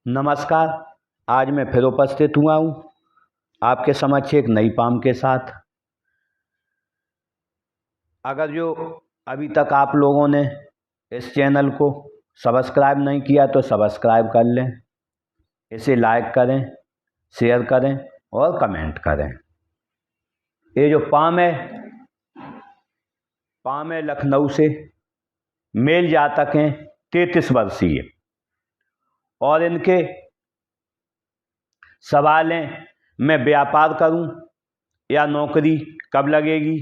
नमस्कार। आज मैं फिर उपस्थित हुआ हूँ आपके समक्ष एक नई पाम के साथ। अगर जो अभी तक आप लोगों ने इस चैनल को सब्सक्राइब नहीं किया तो सब्सक्राइब कर लें, इसे लाइक करें, शेयर करें और कमेंट करें। ये जो पाम है लखनऊ से, मेल जातक हैं, 33 वर्षीय, और इनके सवाल हैं मैं व्यापार करूं या नौकरी कब लगेगी,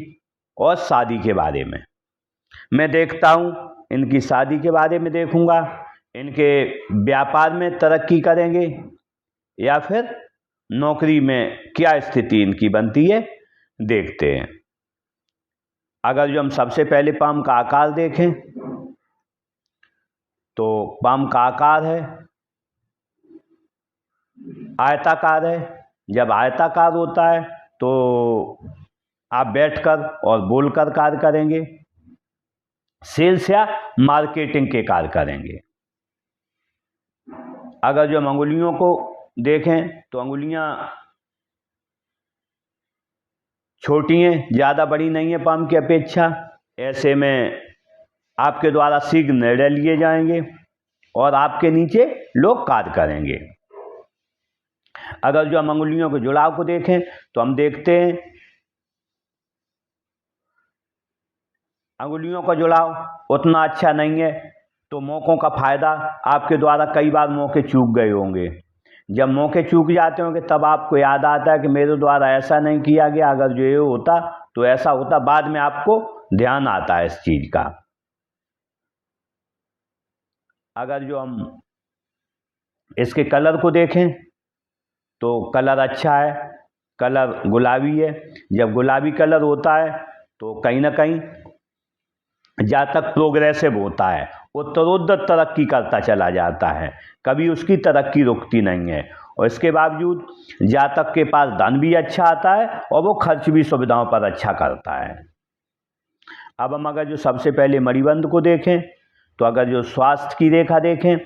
और शादी के बारे में मैं देखता हूं। इनकी शादी के बारे में देखूंगा, इनके व्यापार में तरक्की करेंगे या फिर नौकरी में क्या स्थिति इनकी बनती है, देखते हैं। अगर जो हम सबसे पहले पाम का आकार देखें तो पाम का आकार है आयताकार है। जब आयताकार होता है तो आप बैठकर और बोलकर कार्य करेंगे, सेल्स या मार्केटिंग के कार्य करेंगे। अगर जो हम अंगुलियों को देखें तो अंगुलियां छोटी हैं, ज़्यादा बड़ी नहीं है पाम की अपेक्षा। ऐसे में आपके द्वारा शीघ्र निर्णय लिए जाएंगे और आपके नीचे लोग कार्य करेंगे। अगर जो हम अंगुलियों के जुड़ाव को देखें तो हम देखते हैं अंगुलियों का जुड़ाव उतना अच्छा नहीं है, तो मौक़ों का फ़ायदा आपके द्वारा कई बार मौके चूक गए होंगे। जब मौके चूक जाते होंगे तब आपको याद आता है कि मेरे द्वारा ऐसा नहीं किया गया, अगर जो ये होता तो ऐसा होता। बाद में आपको ध्यान आता है इस चीज़ का। अगर जो हम इसके कलर को देखें तो कलर अच्छा है, कलर गुलाबी है। जब गुलाबी कलर होता है तो कहीं ना कहीं जातक प्रोग्रेसिव होता है, उत्तरोत्तर तरक्की करता चला जाता है, कभी उसकी तरक्की रुकती नहीं है। और इसके बावजूद जातक के पास धन भी अच्छा आता है और वो खर्च भी सुविधाओं पर अच्छा करता है। अब हम अगर जो सबसे पहले मणिबंध को देखें तो अगर जो स्वास्थ्य की रेखा देखें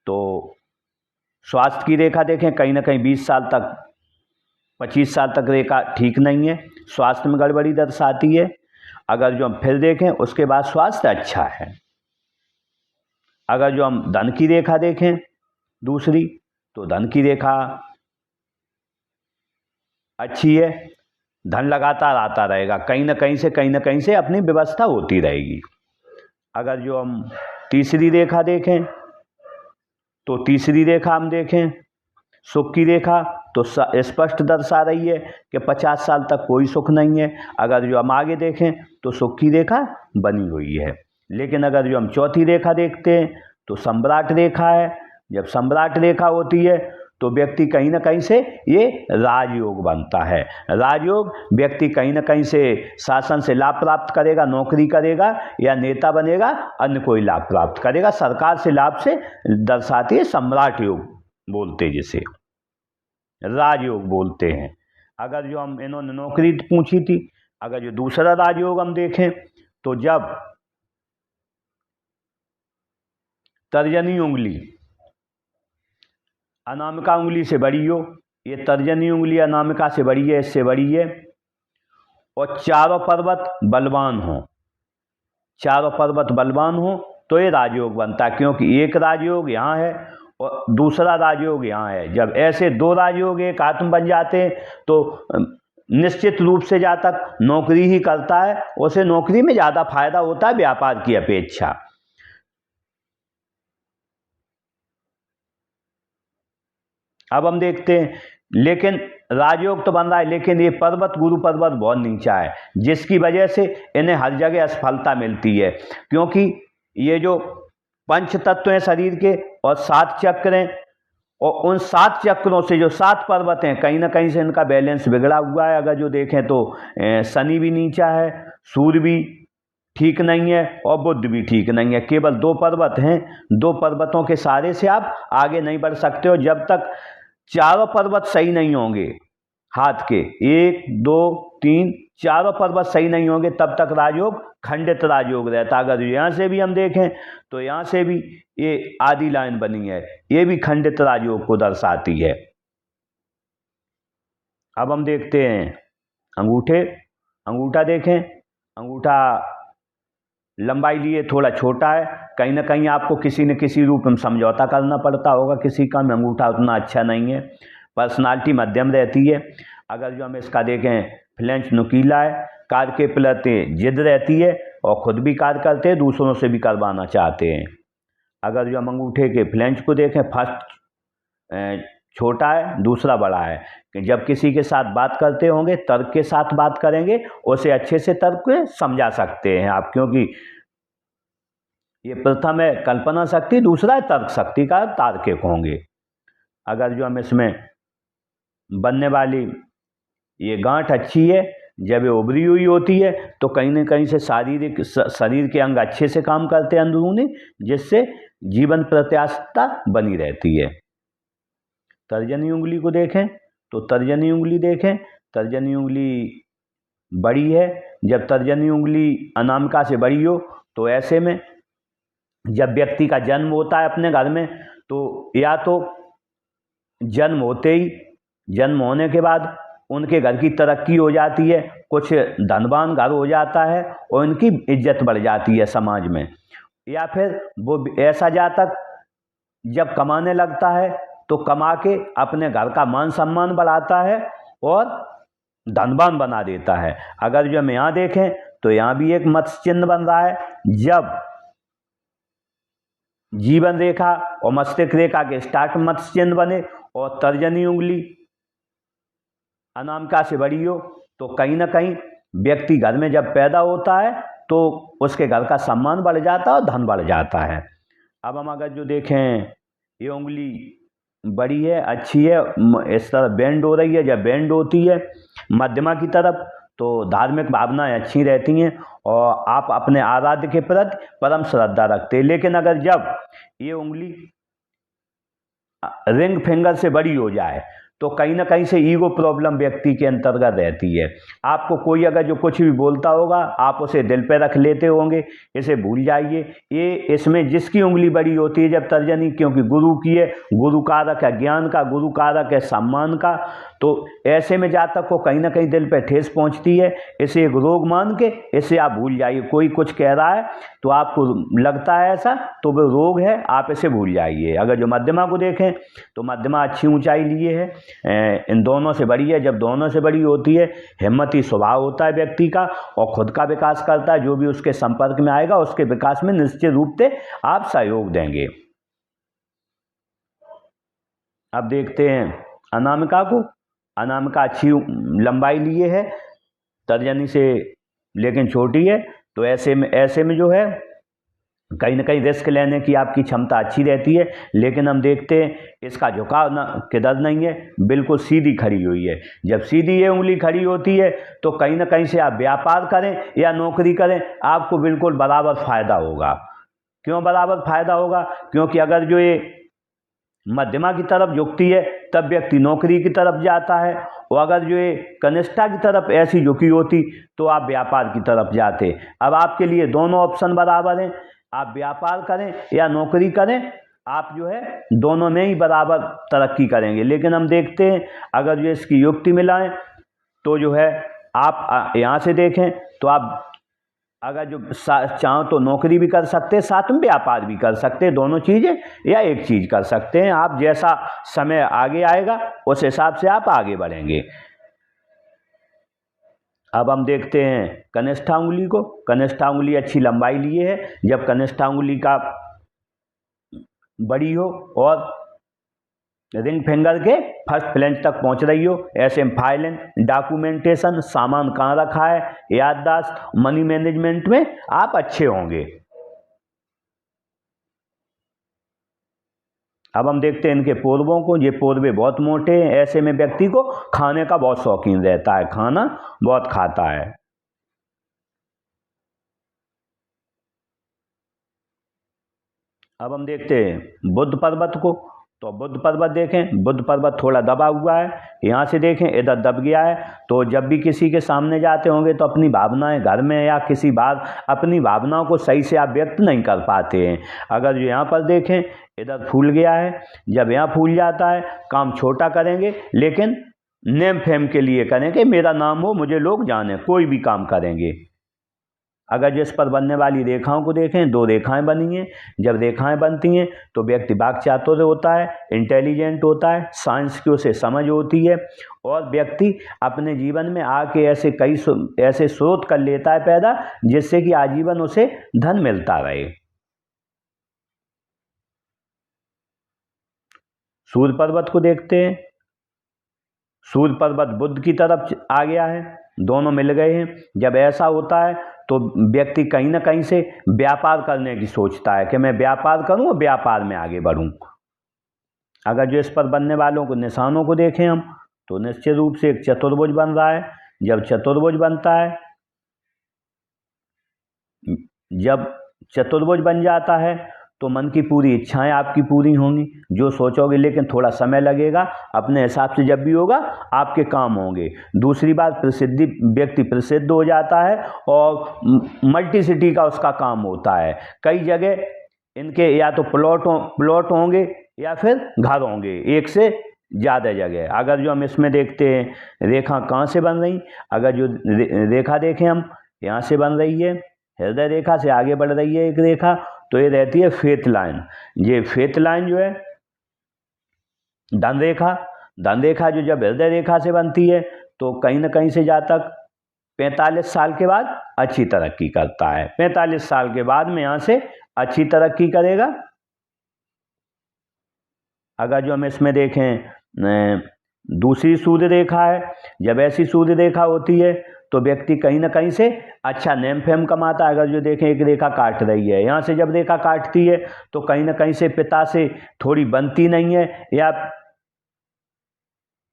तो स्वास्थ्य की रेखा देखें, कहीं ना कहीं 20 साल तक 25 साल तक रेखा ठीक नहीं है, स्वास्थ्य में गड़बड़ी दर्शाती है। अगर जो हम फिर देखें उसके बाद स्वास्थ्य अच्छा है। अगर जो हम धन की रेखा देखें दूसरी तो धन की रेखा अच्छी है, धन लगातार आता रहेगा, कहीं ना कहीं से अपनी व्यवस्था होती रहेगी। अगर जो हम तीसरी रेखा देखें तो तीसरी रेखा हम देखें सुख की रेखा तो स्पष्ट दर्शा रही है कि 50 साल तक कोई सुख नहीं है। अगर जो हम आगे देखें तो सुख की रेखा बनी हुई है। लेकिन अगर जो हम चौथी रेखा देखते हैं तो सम्राट रेखा है। जब सम्राट रेखा होती है तो व्यक्ति कहीं ना कहीं से ये राजयोग बनता है। राजयोग व्यक्ति कहीं ना कहीं से शासन से लाभ प्राप्त करेगा, नौकरी करेगा या नेता बनेगा, अन्य कोई लाभ प्राप्त करेगा। सरकार से लाभ से दर्शाती है, सम्राट योग बोलते जिसे राजयोग बोलते हैं। अगर जो हम इन्होंने नौकरी पूछी थी, अगर जो दूसरा राजयोग हम देखें तो जब तर्जनी उंगली अनामिका उंगली से बड़ी हो, ये तर्जनी उंगली अनामिका से बड़ी है, इससे बड़ी है, और चारों पर्वत बलवान हो, चारों पर्वत बलवान हो तो ये राजयोग बनता है। क्योंकि एक राजयोग यहाँ है और दूसरा राजयोग यहाँ है। जब ऐसे दो राजयोग एक आत्म बन जाते हैं तो निश्चित रूप से जातक नौकरी ही करता है, उसे नौकरी में ज़्यादा फायदा होता है व्यापार की अपेक्षा। अब हम देखते हैं, लेकिन राजयोग तो बन रहा है, लेकिन ये पर्वत गुरु पर्वत बहुत नीचा है, जिसकी वजह से इन्हें हर जगह असफलता मिलती है। क्योंकि ये जो पंच तत्व हैं शरीर के और 7 चक्र हैं, और उन 7 चक्रों से जो 7 पर्वत हैं कहीं ना कहीं से इनका बैलेंस बिगड़ा हुआ है। अगर जो देखें तो शनि भी नीचा है, सूर्य भी ठीक नहीं है और बुध भी ठीक नहीं है। केवल 2 पर्वत हैं, 2 पर्वतों के सहारे से आप आगे नहीं बढ़ सकते हो। जब तक चारों पर्वत सही नहीं होंगे, हाथ के 1 2 3 चारों पर्वत सही नहीं होंगे तब तक राजयोग खंडित राजयोग रहता। अगर यहाँ से भी हम देखें तो यहाँ से भी ये आधी लाइन बनी है, ये भी खंडित राजयोग को दर्शाती है। अब हम देखते हैं अंगूठे, अंगूठा देखें, अंगूठा लंबाई लिए थोड़ा छोटा है, कहीं ना कहीं आपको किसी न किसी रूप में समझौता करना पड़ता होगा, किसी का में अंगूठा उतना अच्छा नहीं है, पर्सनालिटी मध्यम रहती है। अगर जो हम इसका देखें फ्लेंच नुकीला है, कार्य के प्रति जिद रहती है और खुद भी कार्य करते हैं, दूसरों से भी करवाना चाहते हैं। अगर जो हम अंगूठे के फ्लेंच को देखें, फर्स्ट छोटा है, दूसरा बड़ा है, कि जब किसी के साथ बात करते होंगे तर्क के साथ बात करेंगे, उसे अच्छे से तर्क समझा सकते हैं आप, क्योंकि ये प्रथम है कल्पना शक्ति, दूसरा है तर्क शक्ति का तार्किक होंगे। अगर जो हम इसमें बनने वाली ये गांठ अच्छी है, जब ये उभरी हुई होती है तो कहीं ना कहीं से शरीर के अंग अच्छे से काम करते हैं अंदरूनी, जिससे जीवन प्रत्याशा बनी रहती है। तर्जनी उंगली को देखें तो तर्जनी उंगली देखें, तर्जनी उंगली बड़ी है, जब तर्जनी उंगली अनामिका से बड़ी हो तो ऐसे में जब व्यक्ति का जन्म होता है अपने घर में, तो या तो जन्म होते ही, जन्म होने के बाद उनके घर की तरक्की हो जाती है, कुछ धनवान घर हो जाता है और उनकी इज्जत बढ़ जाती है समाज में, या फिर वो ऐसा जातक जब कमाने लगता है तो कमा के अपने घर का मान सम्मान बढ़ाता है और धनवान बना देता है। अगर जो हम यहाँ देखें तो यहाँ भी एक मत्स्य चिन्ह बन रहा है, जब जीवन रेखा और मस्तिष्क रेखा के स्टार्ट में मत्स्य चिन्ह बने और तर्जनी उंगली अनामिका से बड़ी हो, तो कहीं ना कहीं व्यक्ति घर में जब पैदा होता है तो उसके घर का सम्मान बढ़ जाता है और धन बढ़ जाता है। अब हम अगर जो देखें ये उंगली बड़ी है, अच्छी है, इस तरह बेंड हो रही है, जब बेंड होती है मध्यमा की तरफ तो धार्मिक भावनाएं अच्छी रहती हैं और आप अपने आराध्य के प्रति परम श्रद्धा रखते हैं। लेकिन अगर जब ये उंगली रिंग फिंगर से बड़ी हो जाए तो कहीं ना कहीं से ईगो प्रॉब्लम व्यक्ति के अंतर्गत रहती है। आपको कोई अगर जो कुछ भी बोलता होगा आप उसे दिल पे रख लेते होंगे, इसे भूल जाइए। ये इसमें जिसकी उंगली बड़ी होती है जब तर्जनी, क्योंकि गुरु की है, गुरु कारक है ज्ञान का, गुरु कारक है सम्मान का, तो ऐसे में जातक को कहीं ना कहीं दिल पे ठेस पहुंचती है। इसे एक रोग मान के इसे आप भूल जाइए। कोई कुछ कह रहा है तो आपको लगता है ऐसा, तो वो रोग है, आप इसे भूल जाइए। अगर जो मध्यमा को देखें तो मध्यमा अच्छी ऊंचाई लिए है, इन दोनों से बड़ी है। जब दोनों से बड़ी होती है हिम्मती स्वभाव होता है व्यक्ति का और खुद का विकास करता है, जो भी उसके संपर्क में आएगा उसके विकास में निश्चित रूप से आप सहयोग देंगे। अब देखते हैं अनामिका को। अनामिका अच्छी लंबाई लिए है, तर्जनी से लेकिन छोटी है, तो ऐसे में जो है कहीं ना कहीं रिस्क लेने की आपकी क्षमता अच्छी रहती है। लेकिन हम देखते हैं इसका झुकाव ना किधर नहीं है, बिल्कुल सीधी खड़ी हुई है। जब सीधी ये उंगली खड़ी होती है तो कहीं ना कहीं से आप व्यापार करें या नौकरी करें, आपको बिल्कुल बराबर फायदा होगा। क्यों बराबर फायदा होगा? क्योंकि अगर जो ये मध्यमा की तरफ झुकती है तब व्यक्ति नौकरी की तरफ जाता है, और अगर जो ये कनिष्ठा की तरफ ऐसी झुकी होती तो आप व्यापार की तरफ जाते। अब आपके लिए दोनों ऑप्शन बराबर हैं, आप व्यापार करें या नौकरी करें, आप जो है दोनों में ही बराबर तरक्की करेंगे। लेकिन हम देखते हैं अगर जो इसकी युक्ति मिलाएं तो जो है आप यहाँ से देखें तो आप अगर जो चाहो तो नौकरी भी कर सकते हैं, साथ में व्यापार भी कर सकते हैं, दोनों चीज़ें या एक चीज़ कर सकते हैं। आप जैसा समय आगे आएगा उस हिसाब से आप आगे बढ़ेंगे। अब हम देखते हैं कनिष्ठा उंगली को। कनिष्ठा उंगली अच्छी लंबाई लिए है, जब कनिष्ठा उंगली का बड़ी हो और रिंग फिंगर के फर्स्ट फ्लेंच तक पहुंच रही हो, ऐसे में फाइलिंग, डॉक्यूमेंटेशन, सामान कहाँ रखा है, याददाश्त, मनी मैनेजमेंट में आप अच्छे होंगे। अब हम देखते हैं इनके पोर्वों को। ये पोर्वे बहुत मोटे हैं, ऐसे में व्यक्ति को खाने का बहुत शौकीन रहता है, खाना बहुत खाता है। अब हम देखते हैं बुद्ध पर्वत को। तो बुध पर्वत देखें, बुध पर्वत थोड़ा दबा हुआ है, यहाँ से देखें इधर दब गया है। तो जब भी किसी के सामने जाते होंगे तो अपनी भावनाएं घर में या किसी बात अपनी भावनाओं को सही से आप व्यक्त नहीं कर पाते हैं। अगर जो यहाँ पर देखें इधर फूल गया है, जब यहाँ फूल जाता है काम छोटा करेंगे लेकिन नेम फेम के लिए करेंगे, मेरा नाम हो मुझे लोग जाने, कोई भी काम करेंगे। अगर जिस पर बनने वाली रेखाओं को देखें, 2 रेखाएं बनी हैं। जब रेखाएं बनती हैं तो व्यक्ति वाक्चातुर्य होता है, इंटेलिजेंट होता है, साइंस की उसे समझ होती है और व्यक्ति अपने जीवन में आके ऐसे स्रोत कर लेता है पैदा, जिससे कि आजीवन उसे धन मिलता रहे। सूर्य पर्वत को देखते हैं। सूर्य पर्वत बुध की तरफ आ गया है, दोनों मिल गए हैं। जब ऐसा होता है तो व्यक्ति कहीं ना कहीं से व्यापार करने की सोचता है कि मैं व्यापार करूं और व्यापार में आगे बढ़ूं। अगर जो इस पर बनने वालों को निशानों को देखें हम, तो निश्चित रूप से एक चतुर्भुज बन रहा है। जब चतुर्भुज बनता है, जब चतुर्भुज बन जाता है तो मन की पूरी इच्छाएं आपकी पूरी होंगी, जो सोचोगे, लेकिन थोड़ा समय लगेगा। अपने हिसाब से जब भी होगा आपके काम होंगे। दूसरी बात, व्यक्ति प्रसिद्ध हो जाता है और मल्टीसिटी का उसका काम होता है। कई जगह इनके या तो प्लॉट होंगे या फिर घर होंगे, एक से ज़्यादा जगह। अगर जो हम इसमें देखते हैं रेखा कहाँ से बन रही, अगर जो रेखा देखें हम, यहाँ से बन रही है, हृदय रेखा से आगे बढ़ रही है एक रेखा, तो ये रहती है फेथ लाइन। ये फेथ लाइन जो है धन रेखा जो जब हृदय रेखा से बनती है तो कहीं ना कहीं से जातक 45 साल के बाद अच्छी तरक्की करता है। 45 साल के बाद में यहाँ से अच्छी तरक्की करेगा। अगर जो हम इसमें देखें दूसरी सूर्य रेखा है, जब ऐसी सूर्य रेखा होती है तो व्यक्ति कहीं ना कहीं से अच्छा नेम फेम कमाता है। अगर जो देखें एक रेखा काट रही है, यहाँ से जब रेखा काटती है तो कहीं ना कहीं से पिता से थोड़ी बनती नहीं है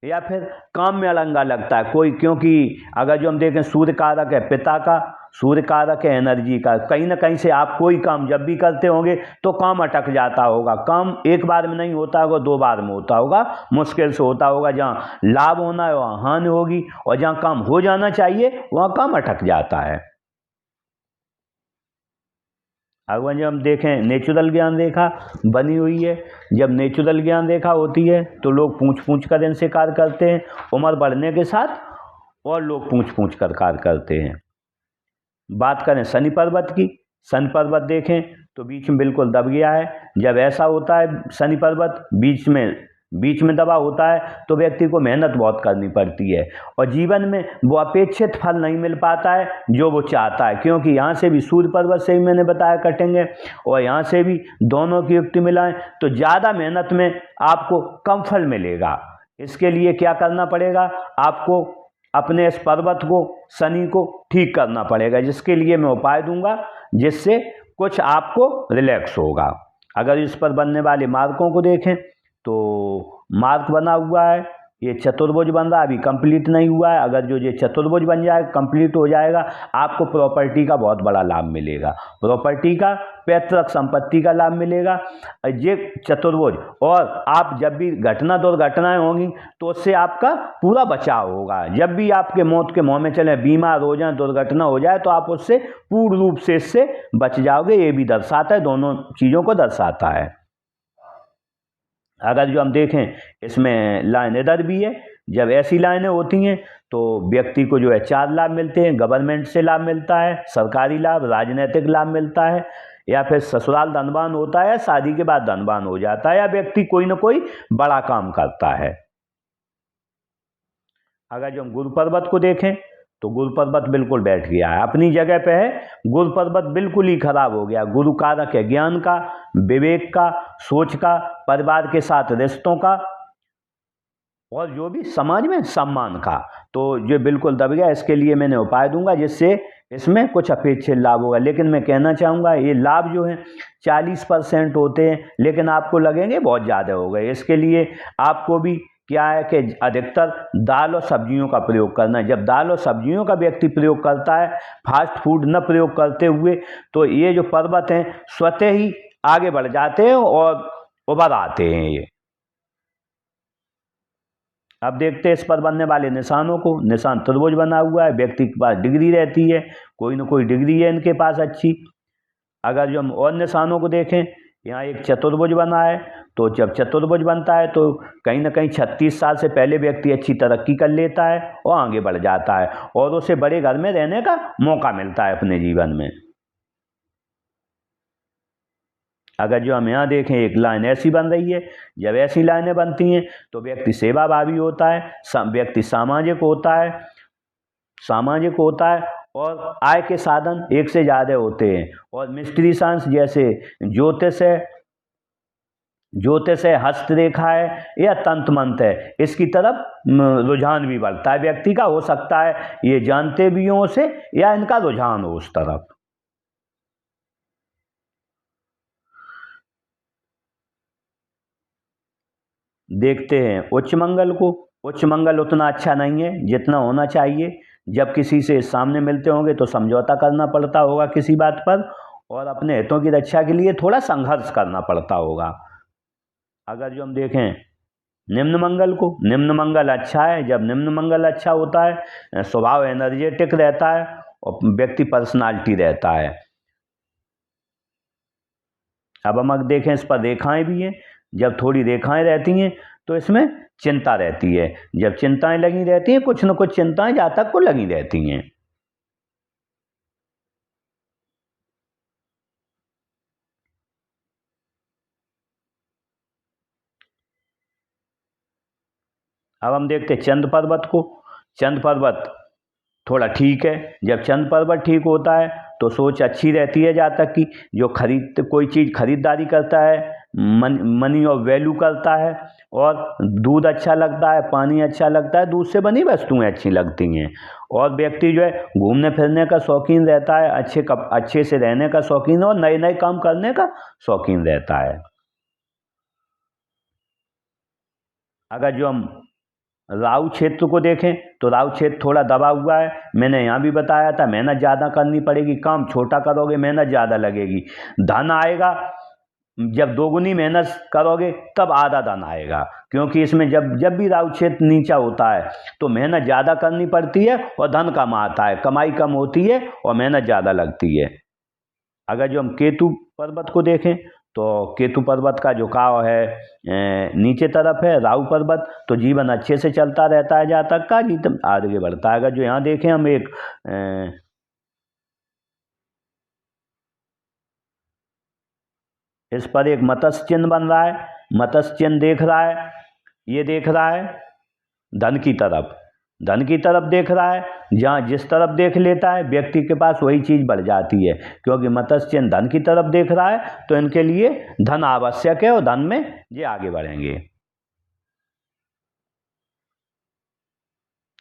या फिर काम में अड़ंगा लगता है कोई, क्योंकि अगर जो हम देखें सूर्य कारक है पिता का, सूर्य कारक है एनर्जी का। कहीं ना कहीं से आप कोई काम जब भी करते होंगे तो काम अटक जाता होगा। काम एक बार में नहीं होता होगा, 2 बार में होता होगा, मुश्किल से होता होगा। जहाँ लाभ होना है वहाँ हानि होगी और जहाँ काम हो जाना चाहिए वहाँ काम अटक जाता है। अगर जब हम देखें नेचुरल ज्ञान रेखा बनी हुई है, जब नेचुरल ज्ञान रेखा होती है तो लोग पूछ कर इनसे कार्य करते हैं। उम्र बढ़ने के साथ और लोग पूछ कर कार्य करते हैं। बात करें शनि पर्वत की, शनि पर्वत देखें तो बीच में बिल्कुल दब गया है। जब ऐसा होता है शनि पर्वत बीच में दबा होता है तो व्यक्ति को मेहनत बहुत करनी पड़ती है और जीवन में वो अपेक्षित फल नहीं मिल पाता है जो वो चाहता है। क्योंकि यहाँ से भी सूर्य पर्वत से भी मैंने बताया कटेंगे और यहाँ से भी दोनों की युक्ति मिलाएं तो ज़्यादा मेहनत में आपको कम फल मिलेगा। इसके लिए क्या करना पड़ेगा, आपको अपने इस पर्वत को, शनि को ठीक करना पड़ेगा, जिसके लिए मैं उपाय दूंगा, जिससे कुछ आपको रिलैक्स होगा। अगर इस पर बनने वाले मार्कों को देखें तो मार्क बना हुआ है, ये चतुर्भुज बन रहा है, अभी कंप्लीट नहीं हुआ है। अगर जो ये चतुर्भुज बन जाए, कंप्लीट हो जाएगा, आपको प्रॉपर्टी का बहुत बड़ा लाभ मिलेगा। प्रॉपर्टी का, पैतृक संपत्ति का लाभ मिलेगा ये चतुर्भुज। और आप जब भी दुर्घटनाएं होंगी तो उससे आपका पूरा बचाव होगा। जब भी आपके मौत के मुंह में चले, बीमार हो जाए, दुर्घटना हो जाए, तो आप उससे पूर्ण रूप से इससे बच जाओगे। ये भी दर्शाता है, दोनों चीज़ों को दर्शाता है। अगर जो हम देखें इसमें लाइन इधर भी है, जब ऐसी लाइनें होती हैं तो व्यक्ति को जो है 4 लाभ मिलते हैं। गवर्नमेंट से लाभ मिलता है, सरकारी लाभ, राजनीतिक लाभ मिलता है, या फिर ससुराल धनवान होता है, शादी के बाद धनवान हो जाता है, या व्यक्ति कोई ना कोई बड़ा काम करता है। अगर जो हम गुरु पर्वत को देखें तो गुरु पर्वत बिल्कुल बैठ गया है, अपनी जगह पे है। गुरु पर्वत बिल्कुल ही खराब हो गया। गुरु कारक है ज्ञान का, विवेक का, सोच का, परिवार के साथ रिश्तों का और जो भी समाज में सम्मान का, तो ये बिल्कुल दब गया। इसके लिए मैंने उपाय दूंगा जिससे इसमें कुछ अपेक्षित लाभ होगा। लेकिन मैं कहना चाहूँगा ये लाभ जो है 40% होते हैं, लेकिन आपको लगेंगे बहुत ज़्यादा हो गए। इसके लिए आपको भी क्या है कि अधिकतर दाल और सब्जियों का प्रयोग करना है। जब दाल और सब्जियों का व्यक्ति प्रयोग करता है, फास्ट फूड न प्रयोग करते हुए, तो ये जो पर्वत हैं स्वतः ही आगे बढ़ जाते हैं और उभर आते हैं ये। अब देखते हैं इस पर बनने वाले निशानों को। निशान त्रिभुज बना हुआ है, व्यक्ति के पास डिग्री रहती है, कोई ना कोई डिग्री है इनके पास अच्छी। अगर जो हम और निशानों को देखें, यहाँ एक चतुर्भुज बना है, तो जब चतुर्भुज बनता है तो कहीं ना कहीं 36 साल से पहले व्यक्ति अच्छी तरक्की कर लेता है और आगे बढ़ जाता है और उसे बड़े घर में रहने का मौका मिलता है अपने जीवन में। अगर जो हम यहाँ देखें, एक लाइन ऐसी बन रही है, जब ऐसी लाइनें बनती हैं तो व्यक्ति सेवाभावी होता है, व्यक्ति सामाजिक होता है और आय के साधन एक से ज़्यादा होते हैं। और मिस्ट्री साइंस जैसे ज्योतिष है, हस्तरेखा है या तंत्र मंत्र है, इसकी तरफ रुझान भी बढ़ता है व्यक्ति का। हो सकता है ये जानते भी हों उसे या इनका रुझान हो उस तरफ। देखते हैं उच्च मंगल को। उच्च मंगल उतना अच्छा नहीं है जितना होना चाहिए। जब किसी से सामने मिलते होंगे तो समझौता करना पड़ता होगा किसी बात पर, और अपने हितों की रक्षा के लिए थोड़ा संघर्ष करना पड़ता होगा। अगर जो हम देखें निम्न मंगल को, निम्न मंगल अच्छा है। जब निम्न मंगल अच्छा होता है, स्वभाव एनर्जेटिक रहता है और व्यक्ति पर्सनालिटी रहता है। अब हम अगर देखें, इस पर रेखाएं भी हैं। जब थोड़ी रेखाएं रहती हैं तो इसमें चिंता रहती है। जब चिंताएं लगी रहती हैं, कुछ न कुछ चिंताएं जातक को लगी रहती हैं। अब हम देखते हैं चंद्र पर्वत को। चंद्र पर्वत थोड़ा ठीक है। जब चंद्र पर्वत ठीक होता है तो सोच अच्छी रहती है जातक की। जो कोई चीज़ खरीदारी करता है, मनी और वैल्यू करता है, और दूध अच्छा लगता है, पानी अच्छा लगता है, दूध से बनी वस्तुएं अच्छी लगती हैं। और व्यक्ति जो है घूमने फिरने का शौकीन रहता है, अच्छे से रहने का शौकीन और नए नए काम करने का शौकीन रहता है। अगर जो हम राहु क्षेत्र को देखें तो राहु क्षेत्र थोड़ा दबा हुआ है। मैंने यहाँ भी बताया था, मेहनत ज़्यादा करनी पड़ेगी। काम छोटा करोगे, मेहनत ज़्यादा लगेगी। धन आएगा, जब दोगुनी मेहनत करोगे तब आधा धन आएगा। क्योंकि इसमें जब भी राहु क्षेत्र नीचा होता है तो मेहनत ज़्यादा करनी पड़ती है और धन कम आता है। कमाई कम होती है और मेहनत ज़्यादा लगती है। अगर जो हम केतु पर्वत को देखें तो केतु पर्वत का झुकाव है नीचे तरफ है। राहु पर्वत तो जीवन अच्छे से चलता रहता है जातक का, जीवन आगे बढ़ता है। अगर जो यहाँ देखें हम एक इस पर एक मत्स्य चिन्ह बन रहा है। मत्स्य चिन्ह देख रहा है, ये देख रहा है धन की तरफ देख रहा है। जहाँ जिस तरफ देख लेता है व्यक्ति के पास वही चीज़ बढ़ जाती है। क्योंकि मत्स्य चिन्ह धन की तरफ देख रहा है तो इनके लिए धन आवश्यक है और धन में ये आगे बढ़ेंगे।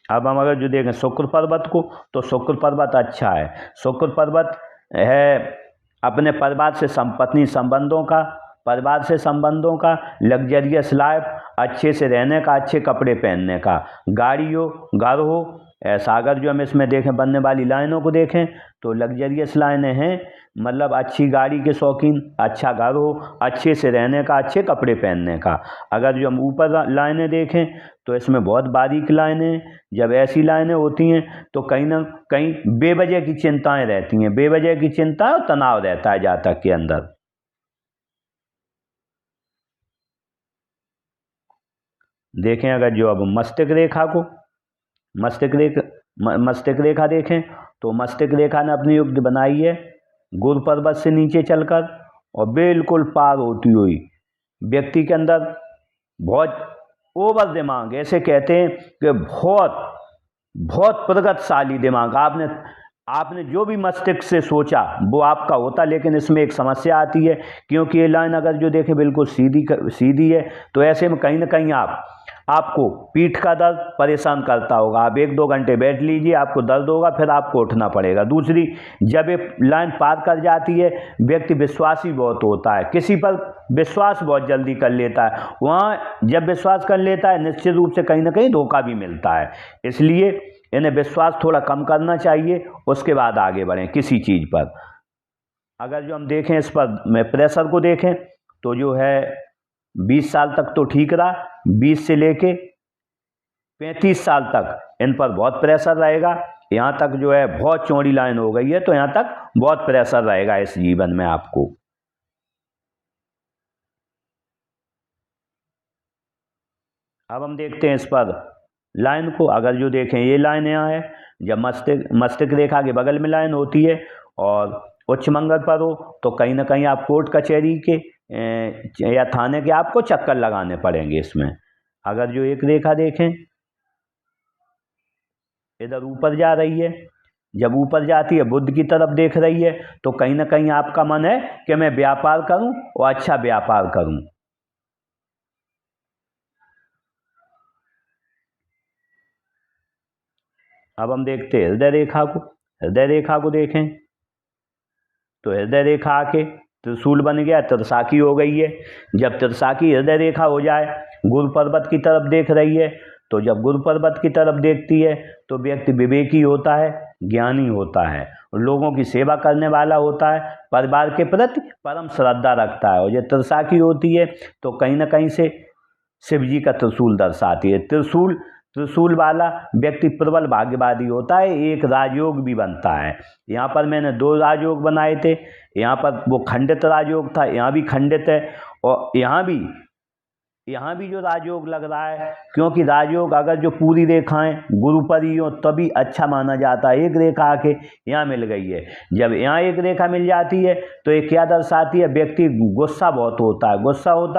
अब हम अगर जो देखें शुक्र पर्वत को तो शुक्र पर्वत अच्छा है। शुक्र पर्वत है अपने परिवार से संबंधों का लग्जरियस लाइफ, अच्छे से रहने का, अच्छे कपड़े पहनने का, गाड़ी हो, घर हो, ऐसा। अगर जो हम इसमें देखें बनने वाली लाइनों को देखें तो लग्जरियस लाइनें हैं, मतलब अच्छी गाड़ी के शौकीन, अच्छा घर हो, अच्छे से रहने का, अच्छे कपड़े पहनने का। अगर जो हम ऊपर लाइनें देखें तो इसमें बहुत बारीक लाइनें। जब ऐसी लाइनें होती हैं तो कहीं ना कहीं बेवजह की चिंताएं रहती हैं, बेवजह की चिंता और तनाव रहता है जातक के अंदर। देखें अगर जो अब मस्तिष्क रेखा देखें तो मस्तिष्क रेखा ने अपनी युक्ति बनाई है गुरु पर्वत से नीचे चलकर और बिल्कुल पार होती हुई व्यक्ति के अंदर बहुत ओवर दिमाग, ऐसे कहते हैं कि बहुत प्रगतिशाली दिमाग। आपने जो भी मस्तिष्क से सोचा वो आपका होता। लेकिन इसमें एक समस्या आती है, क्योंकि ये लाइन अगर जो देखें बिल्कुल सीधी है तो ऐसे में कहीं ना कहीं आपको पीठ का दर्द परेशान करता होगा। आप 1-2 घंटे बैठ लीजिए, आपको दर्द होगा, फिर आपको उठना पड़ेगा। दूसरी, जब ये लाइन पार कर जाती है व्यक्ति विश्वासी बहुत होता है, किसी पर विश्वास बहुत जल्दी कर लेता है। वहाँ जब विश्वास कर लेता है निश्चित रूप से कहीं ना कहीं धोखा भी मिलता है। इसलिए इन्हें विश्वास थोड़ा कम करना चाहिए, उसके बाद आगे बढ़ें किसी चीज़ पर। अगर जो हम देखें इस पर मैं प्रेशर को देखें तो जो है 20 साल तक तो ठीक रहा, 20 से लेके 35 साल तक इन पर बहुत प्रेशर रहेगा। यहाँ तक जो है बहुत चौड़ी लाइन हो गई है, तो यहाँ तक बहुत प्रेशर रहेगा इस जीवन में आपको। अब हम देखते हैं इस पर लाइन को। अगर जो देखें ये लाइन यहाँ है, जब मस्तिष्क रेखा के बगल में लाइन होती है और उच्च मंगल पर हो तो कहीं ना कहीं आप कोर्ट कचहरी के या थाने के आपको चक्कर लगाने पड़ेंगे इसमें। अगर जो एक रेखा देखें इधर ऊपर जा रही है, जब ऊपर जाती है बुद्ध की तरफ देख रही है, तो कहीं ना कहीं आपका मन है कि मैं व्यापार करूं और अच्छा व्यापार करूं। अब हम देखते हैं हृदय रेखा को। हृदय रेखा को देखें तो हृदय रेखा आके त्रिशूल बन गया, त्रिशाखी हो गई है। जब त्रिशाखी हृदय रेखा हो जाए, गुरु पर्वत की तरफ देख रही है, तो जब गुरु पर्वत की तरफ देखती है तो व्यक्ति विवेकी होता है, ज्ञानी होता है, लोगों की सेवा करने वाला होता है, परिवार के प्रति परम श्रद्धा रखता है। और जब त्रिशाखी होती है तो कहीं ना कहीं से शिव जी का त्रिशूल दर्शाती है। त्रिशूल वाला व्यक्ति प्रबल भाग्यवादी होता है, एक राजयोग भी बनता है। यहाँ पर मैंने 2 राजयोग बनाए थे। यहाँ पर वो खंडित राजयोग था, यहाँ भी खंडित है, और यहाँ भी जो राजयोग लग रहा है, क्योंकि राजयोग अगर जो पूरी रेखाएं गुरु पर ही हो तभी अच्छा माना जाता है। एक रेखा आके यहाँ मिल गई है, जब यहाँ एक रेखा मिल जाती है तो ये क्या दर्शाती है, व्यक्ति गुस्सा बहुत होता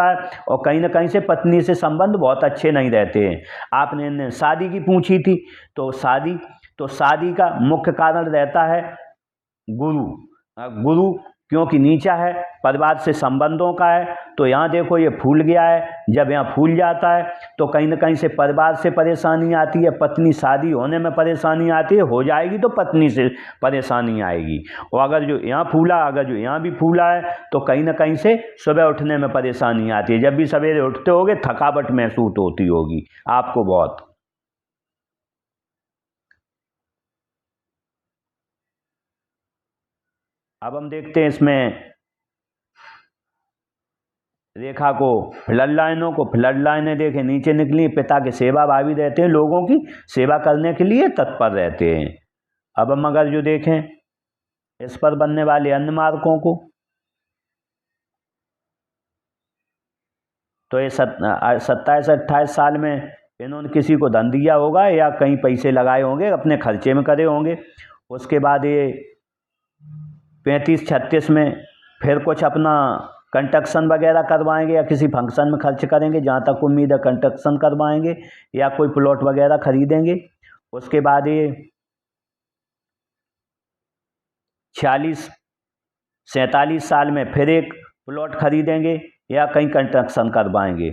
है और कहीं ना कहीं से पत्नी से संबंध बहुत अच्छे नहीं रहते हैं। आपने शादी की पूछी थी, तो शादी का मुख्य कारण रहता है गुरु, क्योंकि नीचा है, परिवार से संबंधों का है। तो यहाँ देखो ये फूल गया है, जब यहाँ फूल जाता है तो कहीं ना कहीं से परिवार से परेशानी आती है, पत्नी शादी होने में परेशानी आती है, हो जाएगी तो पत्नी से परेशानी आएगी। और अगर जो यहाँ भी फूला है तो कहीं ना कहीं से सुबह उठने में परेशानी आती है। जब भी सवेरे उठते होगे थकावट महसूस होती होगी आपको बहुत। अब हम देखते हैं इसमें रेखा को, फ्लड लाइनें देखें नीचे निकली। पिता के सेवा भावी रहते हैं, लोगों की सेवा करने के लिए तत्पर रहते हैं। अब हम अगर जो देखें इस पर बनने वाले अन्य मार्कों को, तो ये 27-28 साल में इन्होंने किसी को धन दिया होगा या कहीं पैसे लगाए होंगे, अपने खर्चे में करे होंगे। उसके बाद ये 35-36 में फिर कुछ अपना कंस्ट्रक्शन वगैरह करवाएंगे या किसी फंक्शन में खर्च करेंगे, जहाँ तक उम्मीद है कंस्ट्रक्शन करवाएंगे या कोई प्लॉट वगैरह खरीदेंगे। उसके बाद ये 46-47 साल में फिर एक प्लॉट खरीदेंगे या कहीं कंस्ट्रक्शन करवाएंगे।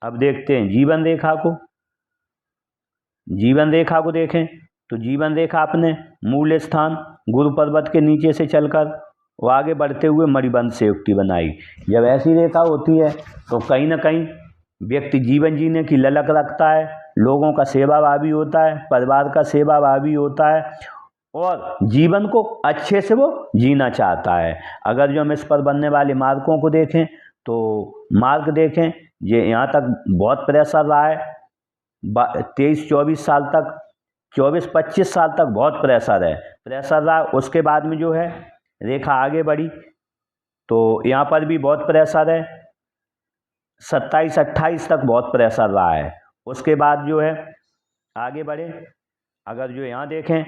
अब देखते हैं जीवन रेखा को देखें तो जीवन रेखा अपने मूल स्थान गुरु पर्वत के नीचे से चलकर वो आगे बढ़ते हुए मणिबंध से युक्ति बनाई। जब ऐसी रेखा होती है तो कहीं ना कहीं व्यक्ति जीवन जीने की ललक रखता है, लोगों का सेवा भावी होता है, परिवार का सेवा भावी होता है और जीवन को अच्छे से वो जीना चाहता है। अगर जो हम इस पर बनने वाले मार्कों को देखें तो मार्क देखें, ये यहाँ तक बहुत प्रेशर रहा है, 23-24 साल तक, 24-25 साल तक बहुत प्रेशर रहा। उसके बाद में जो है रेखा आगे बढ़ी तो यहाँ पर भी बहुत प्रेशर है, 27-28 तक बहुत प्रेशर रहा है। उसके बाद जो है आगे बढ़े, अगर जो यहाँ देखें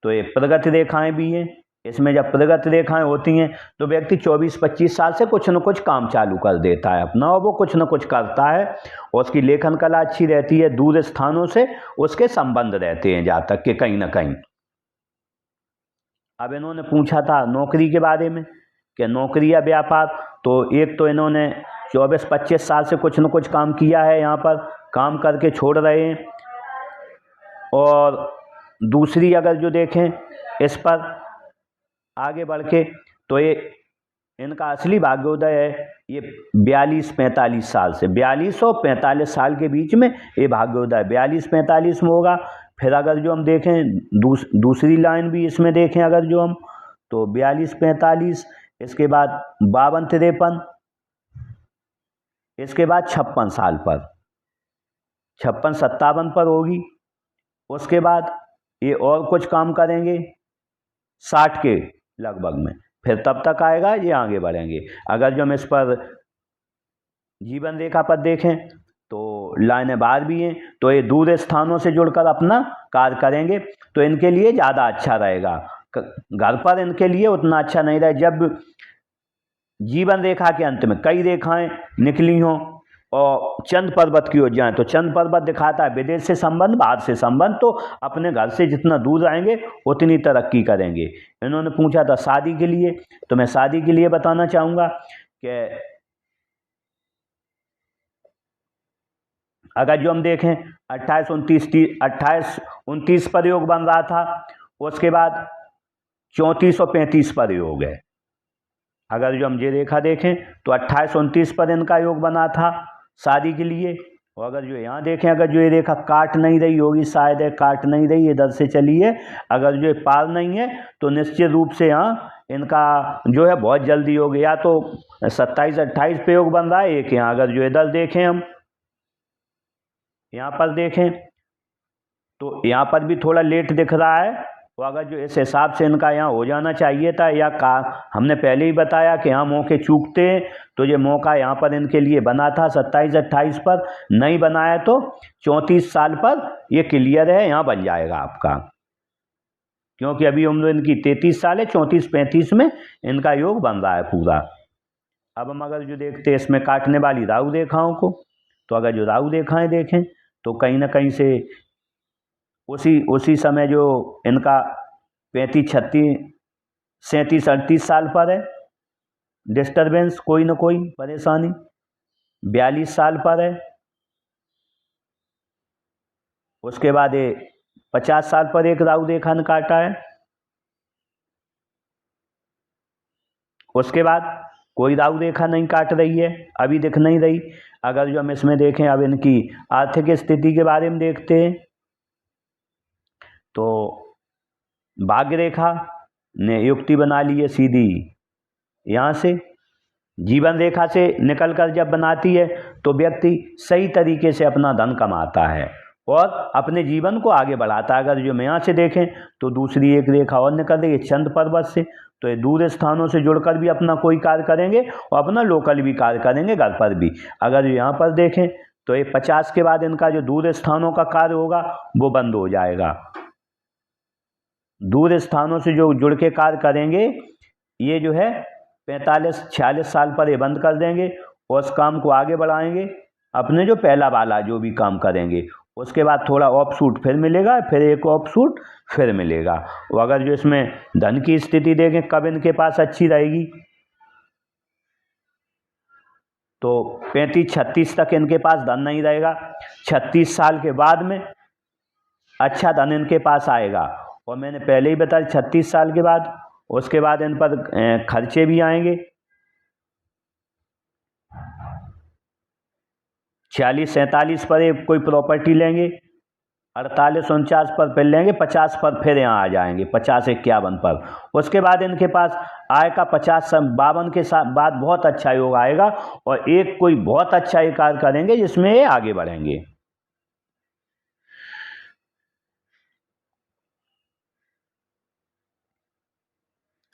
तो ये प्रगति रेखाएं भी हैं। इसमें जब प्रगति रेखाएं होती हैं तो व्यक्ति 24-25 साल से कुछ न कुछ काम चालू कर देता है अपना, और वो कुछ न कुछ करता है और उसकी लेखन कला अच्छी रहती है, दूर स्थानों से उसके संबंध रहते हैं जहाँ तक कि कहीं ना कहीं। अब इन्होंने पूछा था नौकरी के बारे में कि नौकरी या व्यापार, तो एक तो इन्होंने 24-25 साल से कुछ न कुछ काम किया है, यहाँ पर काम करके छोड़ रहे हैं। और दूसरी अगर जो देखें इस पर आगे बढ़ के तो ये इनका असली भाग्योदय है ये 42-45 साल से, 42 और 45 साल के बीच में ये भाग्योदय 42-45 में होगा। फिर अगर जो हम देखें दूसरी लाइन भी इसमें देखें अगर जो हम, तो 42-45 इसके बाद 52-53, इसके बाद 56 साल पर, 56-57 पर होगी। उसके बाद ये और कुछ काम करेंगे 60 के लगभग में, फिर तब तक आएगा ये आगे बढ़ेंगे। अगर जो हम इस पर जीवन रेखा पर देखें तो लाइनें बाहर भी हैं, तो ये दूर स्थानों से जुड़कर अपना कार्य करेंगे, तो इनके लिए ज़्यादा अच्छा रहेगा। घर पर इनके लिए उतना अच्छा नहीं रहे। जब जीवन रेखा के अंत में कई रेखाएं निकली हों और चंद पर्वत की हो जाए, तो चंद पर्वत दिखाता है विदेश से संबंध, बाहर से संबंध, तो अपने घर से जितना दूर रहेंगे उतनी तरक्की करेंगे। इन्होंने पूछा था शादी के लिए, तो मैं शादी के लिए बताना चाहूँगा कि अगर जो हम देखें 28-29 पर योग बन रहा था, उसके बाद 34 और 35 पर योग है। अगर जो हम ये रेखा देखें तो 28-29 पर इनका योग बना था शादी के लिए। और अगर जो यहाँ देखें, अगर जो ये रेखा काट नहीं रही होगी, शायद है काट नहीं रही, इधर से चली है, अगर जो पार नहीं है तो निश्चित रूप से यहाँ इनका जो है बहुत जल्दी हो गया। तो 27-28 पे योग बन रहा है एक यहाँ। अगर जो इधर देखें, हम यहाँ पर देखें तो यहाँ पर भी थोड़ा लेट दिख रहा है। तो अगर जो इस हिसाब से इनका यहाँ हो जाना चाहिए था, या हमने पहले ही बताया कि यहाँ मौके चूकते हैं, तो ये मौका यहाँ पर इनके लिए बना था 27-28 पर, नहीं बनाया तो 34 साल पर ये क्लियर है, यहाँ बन जाएगा आपका, क्योंकि अभी उम्र इनकी 33 साल है, 34-35 में इनका योग बन रहा है पूरा। अब हम अगर जो देखते हैं इसमें काटने वाली राहु रेखाओं को, तो अगर जो राहु रेखाएं देखें तो कहीं ना कहीं से उसी समय जो इनका 35-36-37-38 साल पर है, डिस्टर्बेंस कोई ना कोई परेशानी 42 साल पर है। उसके बाद ये 50 साल पर एक राहु रेखा ने काटा है। उसके बाद कोई राहु रेखा नहीं काट रही है, अभी दिख नहीं रही। अगर जो हम इसमें देखें, अब इनकी आर्थिक स्थिति के बारे में देखते हैं, तो भाग्य रेखा ने युक्ति बना ली है सीधी यहाँ से। जीवन रेखा से निकलकर जब बनाती है तो व्यक्ति सही तरीके से अपना धन कमाता है और अपने जीवन को आगे बढ़ाता है। अगर जो हम यहाँ से देखें तो दूसरी एक रेखा और निकल रही है चंद पर्वत से, तो ये दूर स्थानों से जुड़कर भी अपना कोई कार्य करेंगे और अपना लोकल भी कार्य करेंगे घर पर भी। अगर यहाँ पर देखें तो ये 50 के बाद इनका जो दूर स्थानों का कार्य होगा वो बंद हो जाएगा। दूर स्थानों से जो जुड़ के कार्य करेंगे ये जो है 45-46 साल पर ये बंद कर देंगे और उस काम को आगे बढ़ाएंगे, अपने जो पहला वाला जो भी काम करेंगे। उसके बाद थोड़ा ऑफ शूट फिर मिलेगा, फिर एक ऑफ शूट फिर मिलेगा। और अगर जो इसमें धन की स्थिति देखें कब इनके पास अच्छी रहेगी, तो 35-36 तक इनके पास धन नहीं रहेगा। 36 साल के बाद में अच्छा धन इनके पास आएगा। और मैंने पहले ही बताया 36 साल के बाद, उसके बाद इन पर खर्चे भी आएंगे। 46-47 पर एक कोई प्रॉपर्टी लेंगे, 48-49 पर फिर लेंगे, 50 पर फिर यहाँ आ जाएंगे, 50-51 पर। उसके बाद इनके पास आय का 50-52 के साथ बाद बहुत अच्छा योग आएगा और एक कोई बहुत अच्छा ये कार्य करेंगे जिसमें ये आगे बढ़ेंगे।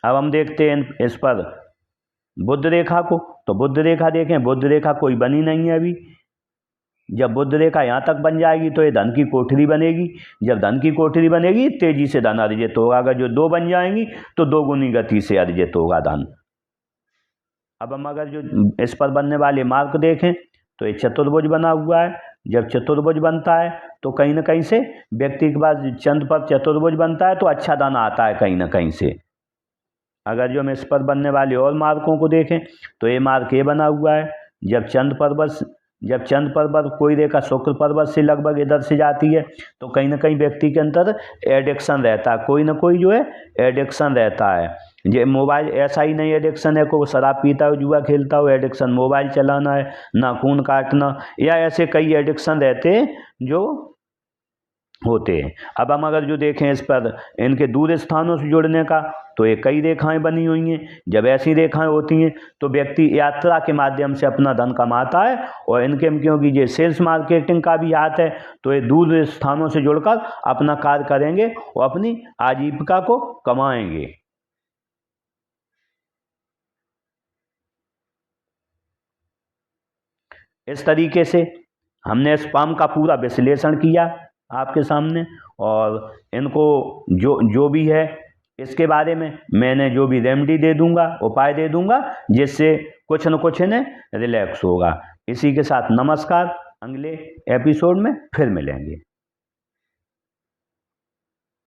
अब हम देखते हैं इस पर बुध रेखा को, तो बुध रेखा देखें, बुध रेखा कोई बनी नहीं है अभी। जब बुध रेखा यहाँ तक बन जाएगी तो ये धन की कोठरी बनेगी। जब धन की कोठरी बनेगी तेजी से धन अर्जित होगा। अगर जो 2 बन जाएंगी तो 2 गुनी गति से अर्जित होगा धन। अब हम अगर जो इस पर बनने वाले मार्ग देखें तो ये चतुर्भुज बना हुआ है। जब चतुर्भुज बनता है तो कहीं ना कहीं से व्यक्ति के पास चंद पर चतुर्भुज बनता है तो अच्छा धन आता है कहीं ना कहीं से। अगर जो हम इस पर बनने वाले और मार्कों को देखें तो ये मार्क ये बना हुआ है। जब चंद पर्वत कोई रेखा शुक्र पर्वत से लगभग इधर से जाती है तो कहीं ना कहीं व्यक्ति के अंदर एडिक्शन रहता है, कोई ना कोई जो है एडिक्शन रहता है। ये मोबाइल ऐसा ही नहीं एडिक्शन है को शराब पीता हो, जुआ खेलता हो, एडिक्शन मोबाइल चलाना है, नाखून काटना, या ऐसे कई एडिक्शन रहते हैं जो होते हैं। अब हम अगर जो देखें इस पर इनके दूर स्थानों से जुड़ने का, तो ये कई रेखाएं बनी हुई हैं। जब ऐसी रेखाएं होती हैं तो व्यक्ति यात्रा के माध्यम से अपना धन कमाता है, और इनके क्योंकि ये सेल्स मार्केटिंग का भी हाथ है, तो ये दूर स्थानों से जुड़कर अपना कार्य करेंगे और अपनी आजीविका को कमाएंगे। इस तरीके से हमने स्पाम का पूरा विश्लेषण किया आपके सामने, और इनको जो भी है इसके बारे में मैंने जो भी रेमेडी दे दूंगा, उपाय दे दूंगा, जिससे कुछ न कुछ इन्हें रिलैक्स होगा। इसी के साथ नमस्कार, अगले एपिसोड में फिर मिलेंगे।